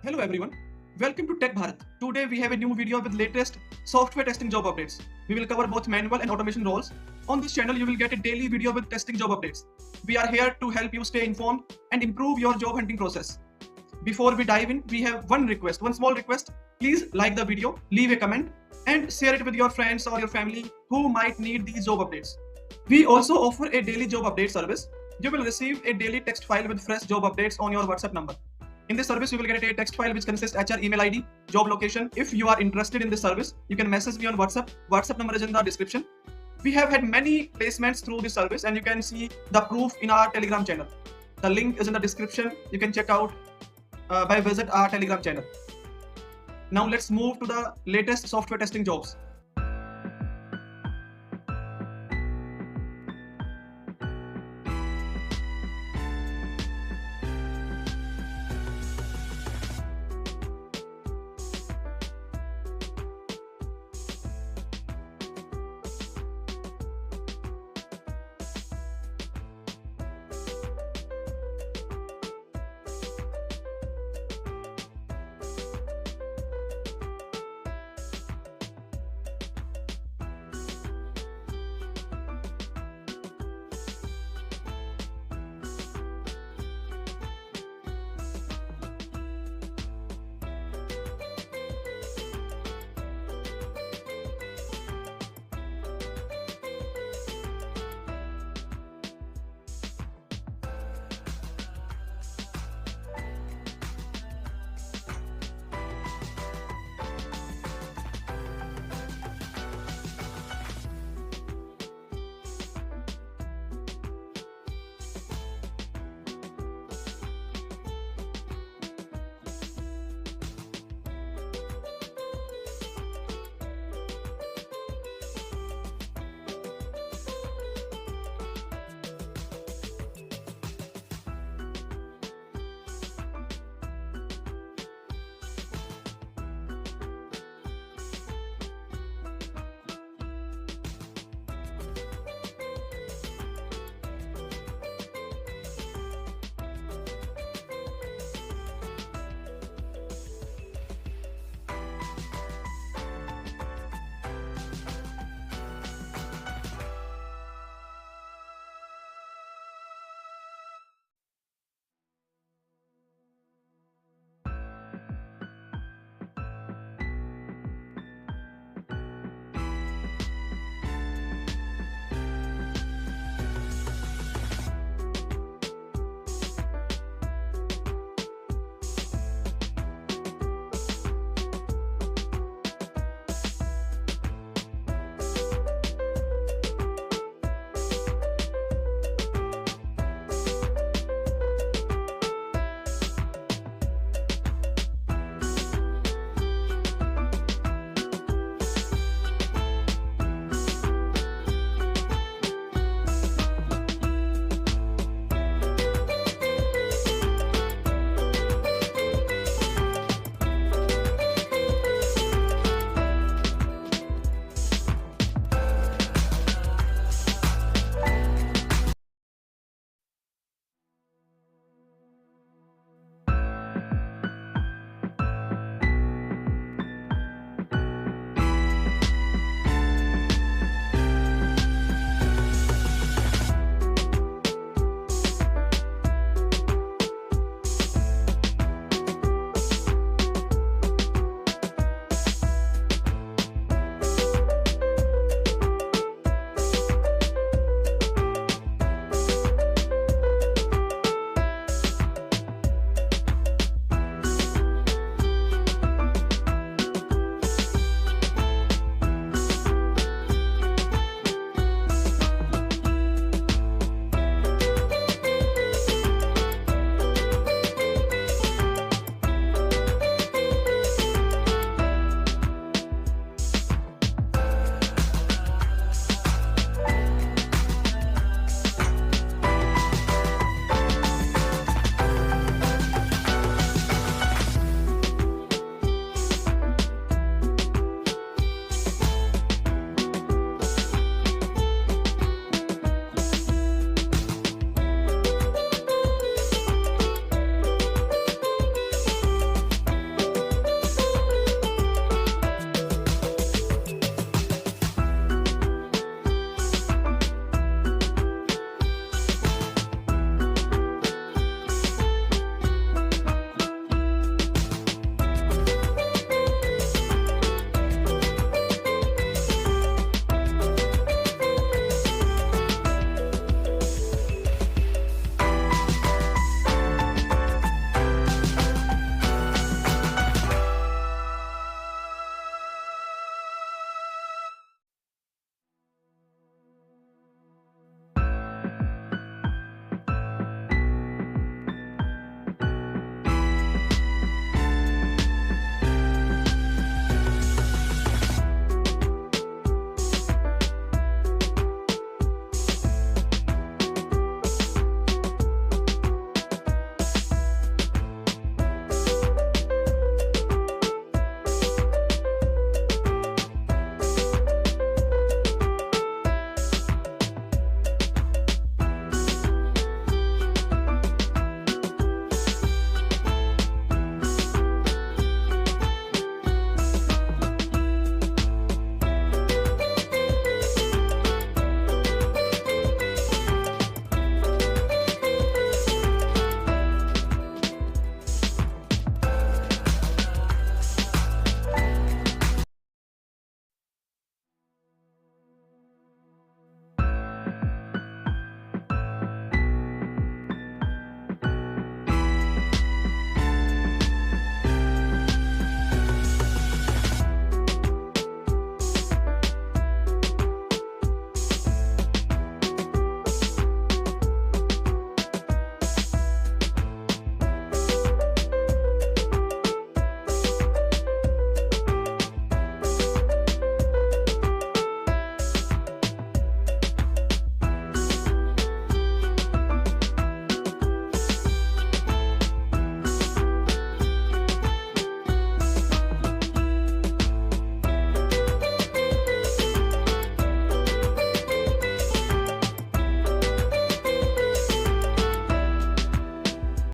Hello everyone, welcome to Tech Bharat. Today we have a new video with latest software testing job updates. We will cover both manual and automation roles. On this channel you will get a daily video with testing job updates. We are here to help you stay informed and improve your job hunting process. Before we dive in, we have one small request. Please like the video, leave a comment and share it with your friends or your family who might need these job updates. We also offer a daily job update service. You will receive a daily text file with fresh job updates on your WhatsApp number. In this service, you will get a text file which consists HR email ID, job location. If you are interested in this service, you can message me on WhatsApp. WhatsApp number is in the description. We have had many placements through this service and you can see the proof in our Telegram channel. The link is in the description. You can check out by visit our Telegram channel. Now let's move to the latest software testing jobs.